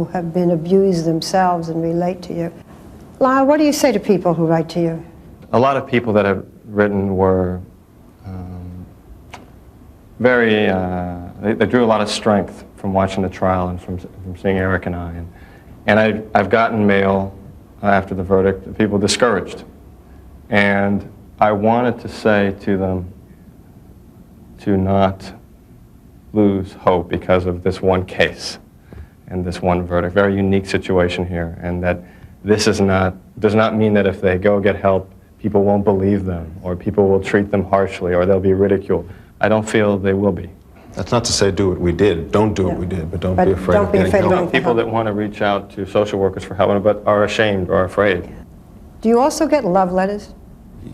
who have been abused themselves and relate to you. Lyle, what do you say to people who write to you? A lot of people that have written were they drew a lot of strength from watching the trial and from seeing Eric and I. And I've gotten mail after the verdict of people discouraged. And I wanted to say to them to not lose hope because of this one case and this one verdict. Very unique situation here, and that this does not mean that if they go get help, people won't believe them, or people will treat them harshly, or they'll be ridiculed. I don't feel they will be. That's not to say do what we did. Don't do what we did, but don't be afraid of getting help. People that want to reach out to social workers for help, but are ashamed or afraid. Do you also get love letters?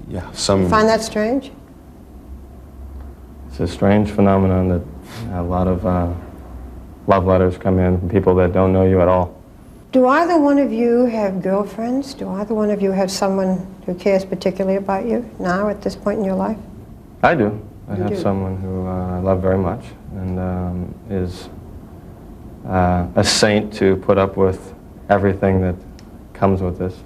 Yeah, some. You find that strange? It's a strange phenomenon that a lot of love letters come in from people that don't know you at all. Do either one of you have girlfriends? Do either one of you have someone who cares particularly about you now at this point in your life? I do. I have someone who I love very much and is a saint to put up with everything that comes with this.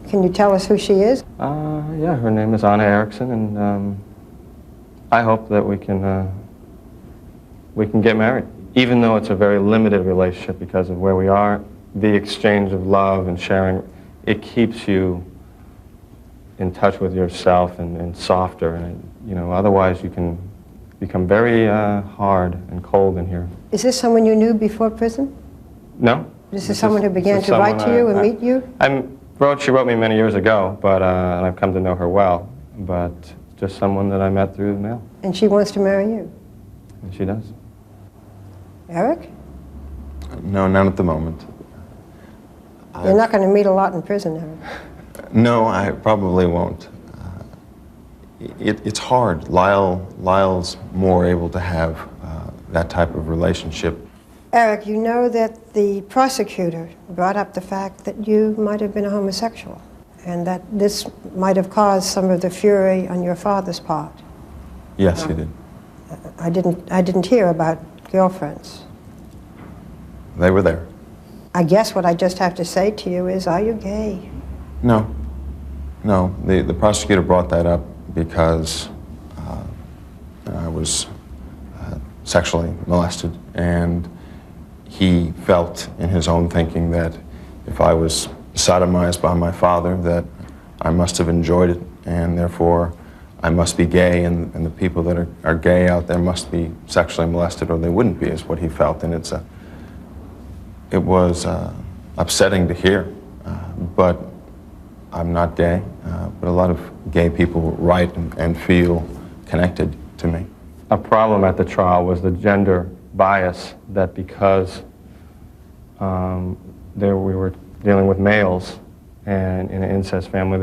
Can you tell us who she is? Yeah, her name is Anna Erickson, and I hope that we can get married. Even though it's a very limited relationship because of where we are, the exchange of love and sharing, it keeps you in touch with yourself and softer, and you know, otherwise you can become very hard and cold in here. Is this someone you knew before prison? No. This is someone who began to write to you and meet you? She wrote me many years ago, but and I've come to know her well, but just someone that I met through the mail. And she wants to marry you? And she does. Eric? No, not at the moment. You're not going to meet a lot in prison, Eric. No, I probably won't. It's hard. Lyle's more able to have that type of relationship. Eric, you know that the prosecutor brought up the fact that you might have been a homosexual, and that this might have caused some of the fury on your father's part. Yes, he did. I didn't hear about girlfriends. They were there. I guess what I just have to say to you is, are you gay? No. No, the prosecutor brought that up because I was sexually molested, and he felt in his own thinking that if I was sodomized by my father, that I must have enjoyed it, and therefore I must be gay, and the people that are gay out there must be sexually molested, or they wouldn't be, is what he felt. And it was upsetting to hear, but I'm not gay, but a lot of gay people write and feel connected to me. A problem at the trial was the gender bias, that because we were dealing with males and in an incest family,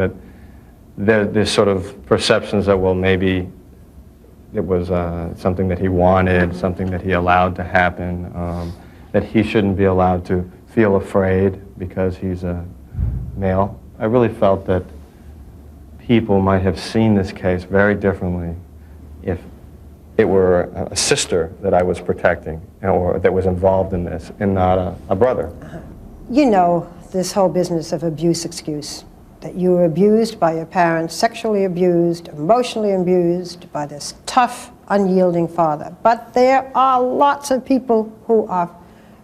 that there's sort of perceptions that, well, maybe it was something that he wanted, something that he allowed to happen, that he shouldn't be allowed to feel afraid because he's a male. I really felt that people might have seen this case very differently if it were a sister that I was protecting, or that was involved in this, and not a brother. You know this whole business of abuse excuse, that you were abused by your parents, sexually abused, emotionally abused by this tough, unyielding father. But there are lots of people who are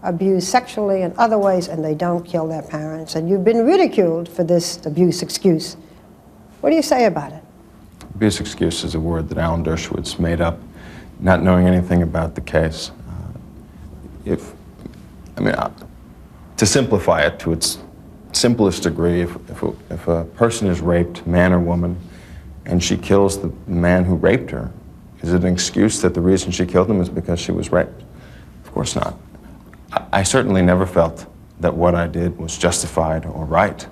abused sexually in other ways, and they don't kill their parents. And you've been ridiculed for this abuse excuse. What do you say about it? Abuse excuse is a word that Alan Dershowitz made up, not knowing anything about the case. To simplify it to its simplest degree, if a person is raped, man or woman, and she kills the man who raped her, is it an excuse that the reason she killed him is because she was raped? Of course not. I certainly never felt that what I did was justified or right.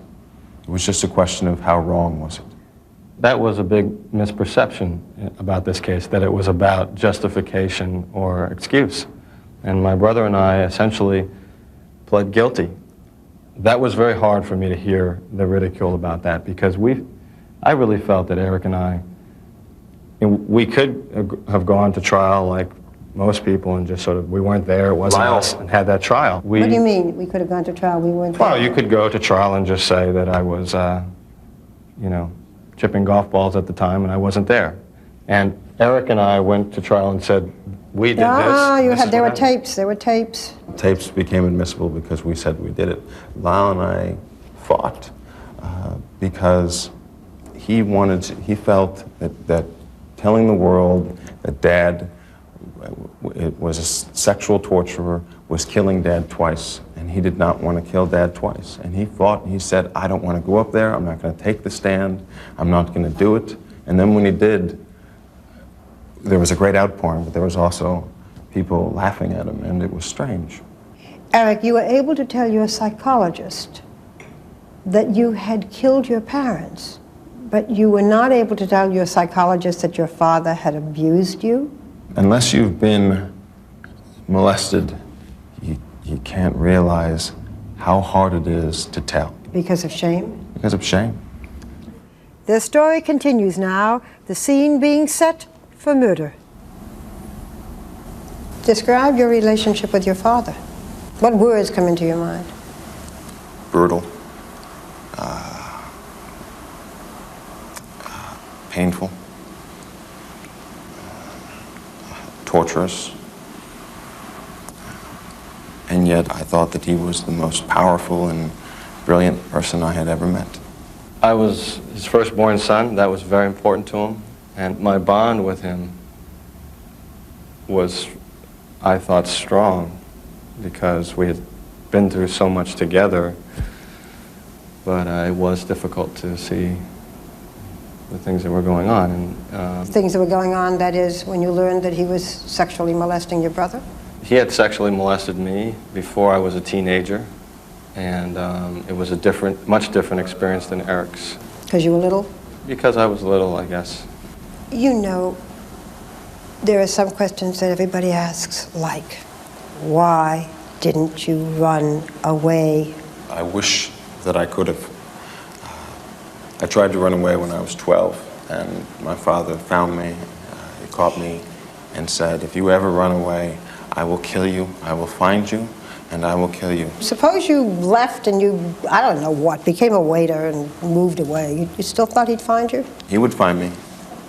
It was just a question of how wrong was it. That was a big misperception about this case, that it was about justification or excuse. And my brother and I essentially pled guilty. That was very hard for me to hear the ridicule about that, because I really felt that Eric and we could have gone to trial like most people and just sort of, we weren't there, it wasn't Lyle. us, and had that trial. What do you mean? We could have gone to trial, we weren't there? Well, you could go to trial and just say that I was, you know, chipping golf balls at the time and I wasn't there. And Eric and I went to trial and said, we did this. Ah, this is there what were happened. tapes, there were tapes. Tapes became admissible because we said we did it. Lyle and I fought because he felt that telling the world that Dad was a sexual torturer was killing Dad twice, and he did not want to kill Dad twice. And he fought, and he said, I don't want to go up there, I'm not going to take the stand, I'm not going to do it. And then when he did, there was a great outpouring, but there was also people laughing at him, and it was strange. Eric, you were able to tell your psychologist that you had killed your parents, but you were not able to tell your psychologist that your father had abused you? Unless you've been molested, you can't realize how hard it is to tell. Because of shame? Because of shame. The story continues now, the scene being set for murder. Describe your relationship with your father. What words come into your mind? Brutal. Painful. Torturous. And yet I thought that he was the most powerful and brilliant person I had ever met. I was his firstborn son. That was very important to him. And my bond with him was, I thought, strong because we had been through so much together. But it was difficult to see the things that were going on. And Things that were going on, that is, when you learned that he was sexually molesting your brother? he had sexually molested me before I was a teenager. And it was a much different experience than Eric's. Because you were little? Because I was little, I guess. You know, there are some questions that everybody asks, like, why didn't you run away? I wish that I could have. I tried to run away when I was 12, and my father found me. He caught me and said, if you ever run away, I will kill you, I will find you, and I will kill you. Suppose you left and you, I don't know what, became a waiter and moved away. You still thought he'd find you? He would find me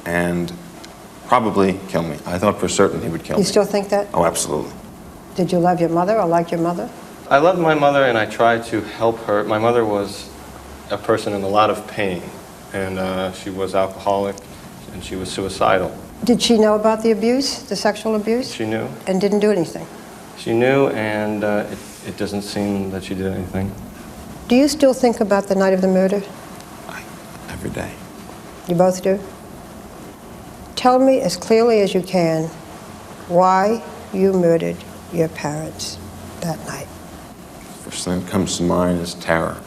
and probably kill me. I thought for certain he would kill me. You still think that? Oh, absolutely. Did you love your mother or like your mother? I loved my mother and I tried to help her. My mother was a person in a lot of pain, and she was alcoholic and she was suicidal. Did she know about the abuse, the sexual abuse? She knew. And didn't do anything? She knew, and it doesn't seem that she did anything. Do you still think about the night of the murder? Every day. You both do? Tell me as clearly as you can why you murdered your parents that night. First thing that comes to mind is terror.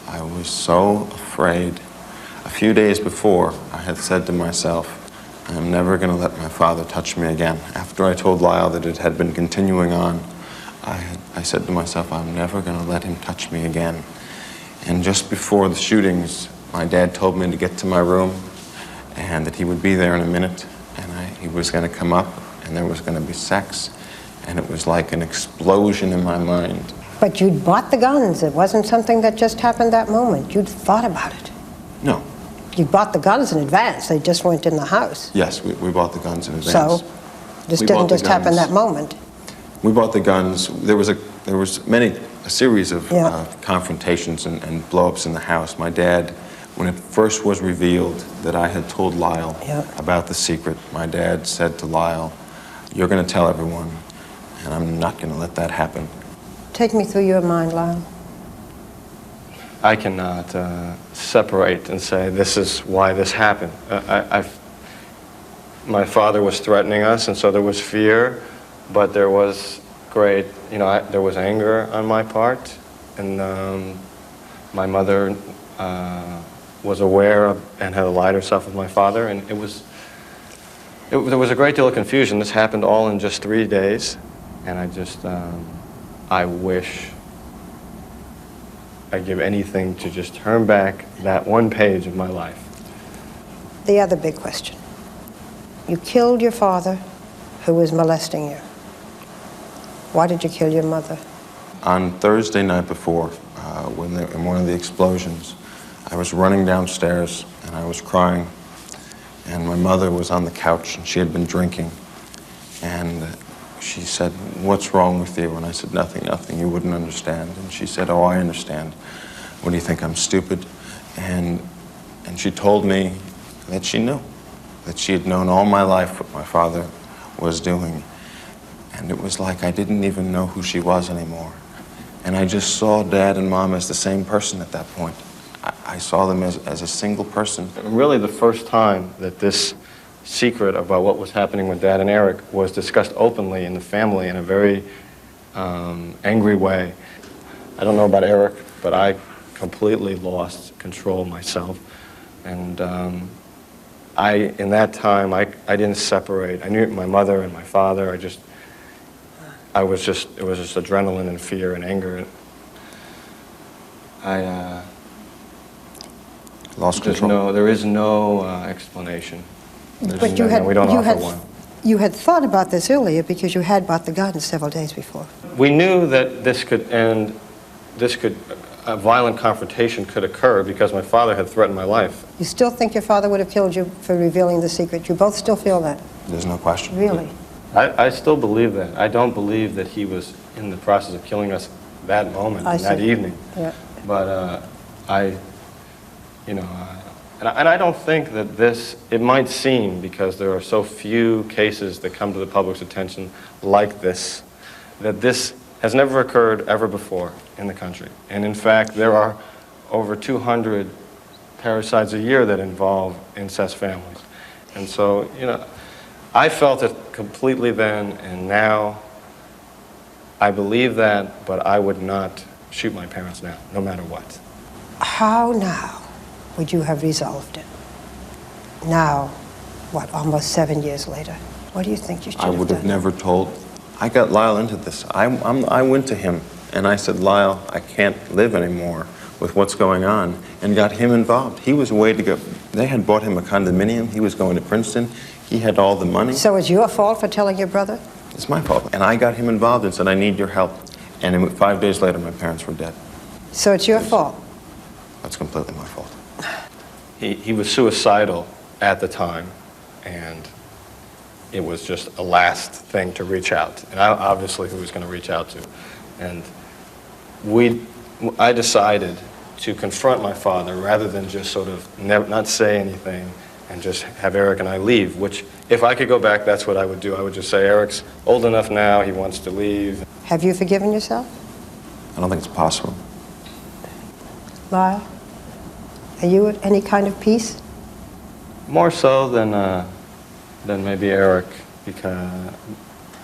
I was so afraid. A few days before, I had said to myself, I'm never going to let my father touch me again. After I told Lyle that it had been continuing on, I said to myself, I'm never going to let him touch me again. And just before the shootings, my dad told me to get to my room and that he would be there in a minute, and he was going to come up and there was going to be sex, and it was like an explosion in my mind. But you'd bought the guns. It wasn't something that just happened that moment. You'd thought about it. No. You bought the guns in advance. They just weren't in the house. Yes, we bought the guns in advance. So this We didn't bought the just happen guns. that moment. We bought the guns. There was a series of Yeah. confrontations and blow-ups in the house. My dad, when it first was revealed that I had told Lyle Yeah. about the secret, my dad said to Lyle, you're going to tell everyone, and I'm not going to let that happen. Take me through your mind, Lyle. I cannot separate and say this is why this happened. My father was threatening us, and so there was fear, but there was great, there was anger on my part, and my mother was aware of and had allied herself with my father, and there was a great deal of confusion. This happened all in just 3 days, and I wish I'd give anything to just turn back that one page of my life. The other big question. You killed your father. who was molesting you. Why did you kill your mother? On Thursday night before, in one of the explosions, I was running downstairs and I was crying, and my mother was on the couch and she had been drinking, and she said, "What's wrong with you?" And I said, "Nothing, nothing, you wouldn't understand." And she said, "Oh, I understand. What do you think, I'm stupid?" And she told me that she knew, that she had known all my life what my father was doing. And it was like I didn't even know who she was anymore. And I just saw Dad and Mom as the same person at that point. I saw them as a single person. Really the first time that this secret about what was happening with Dad and Eric was discussed openly in the family in a very angry way. I don't know about Eric, but I completely lost control myself. And in that time, I didn't separate. I knew my mother and my father. It was just adrenaline and fear and anger. I lost control. There is no explanation. But we don't offer one. You had thought about this earlier because you had bought the gun several days before. We knew that this could end, a violent confrontation could occur because my father had threatened my life. You still think your father would have killed you for revealing the secret? You both still feel that? There's no question. Really? I still believe that. I don't believe that he was in the process of killing us that moment, that evening. Yeah. But and I don't think that it might seem, because there are so few cases that come to the public's attention like this, that this has never occurred ever before in the country. And in fact, there are over 200 parricides a year that involve incest families. And so, I felt it completely then, and now I believe that, but I would not shoot my parents now, no matter what. How now would you have resolved it? Now, what, almost 7 years later? What do you think you should have done? I would have never told. I got Lyle into this. I went to him and I said, "Lyle, I can't live anymore with what's going on," and got him involved. He was way to go. They had bought him a condominium. He was going to Princeton. He had all the money. So it's your fault for telling your brother? It's my fault. And I got him involved and said, "I need your help." And 5 days later, my parents were dead. So it's your fault? That's completely my fault. He was suicidal at the time, and it was just a last thing to reach out. And obviously who was going to reach out to. And I decided to confront my father rather than just sort of not say anything and just have Eric and I leave, which if I could go back, that's what I would do. I would just say, "Eric's old enough now, he wants to leave." Have you forgiven yourself? I don't think it's possible. Lyle, are you at any kind of peace? More so than maybe Eric, because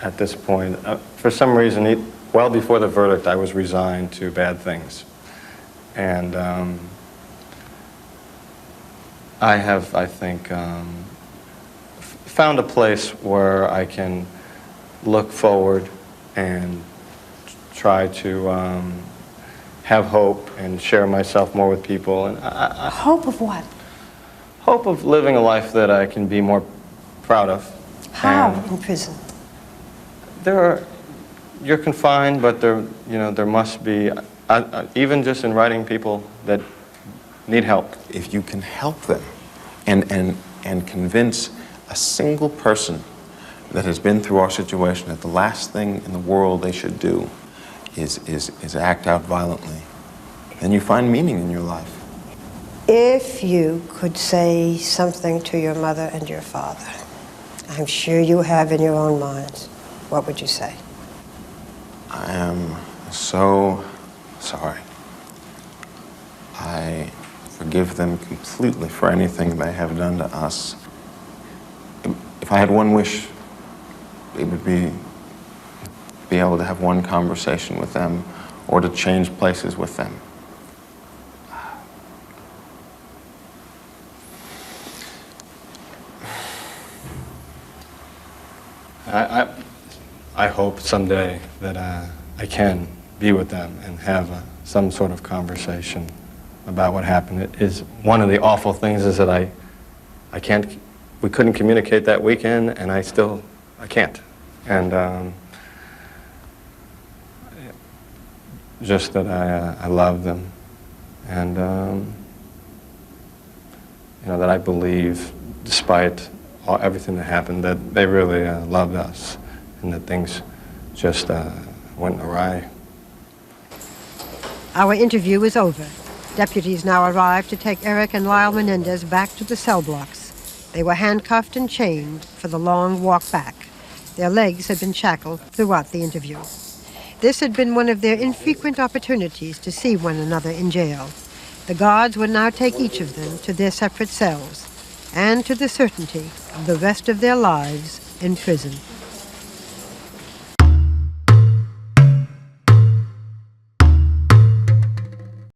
at this point, for some reason, well before the verdict, I was resigned to bad things. And I have, I think, found a place where I can look forward and try to have hope and share myself more with people. And Hope of what? hope of living a life that I can be more proud of. How And in prison? you're confined, but there must be, even just in writing, people that need help. If you can help them and convince a single person that has been through our situation that the last thing in the world they should do is act out violently, then you find meaning in your life. If you could say something to your mother and your father, I'm sure you have in your own minds, what would you say? I am so sorry. I forgive them completely for anything they have done to us. If I had one wish, it would be able to have one conversation with them or to change places with them. I hope someday that I can be with them and have some sort of conversation about what happened. It is one of the awful things is that we couldn't communicate that weekend, and I can't. And just that I love them, and that I believe, despite everything that happened, that they really loved us, and that things just went awry. Our interview is over. Deputies now arrive to take Eric and Lyle Menendez back to the cell blocks. They were handcuffed and chained for the long walk back. Their legs had been shackled throughout the interview. This had been one of their infrequent opportunities to see one another in jail. The guards would now take each of them to their separate cells and to the certainty of the rest of their lives in prison.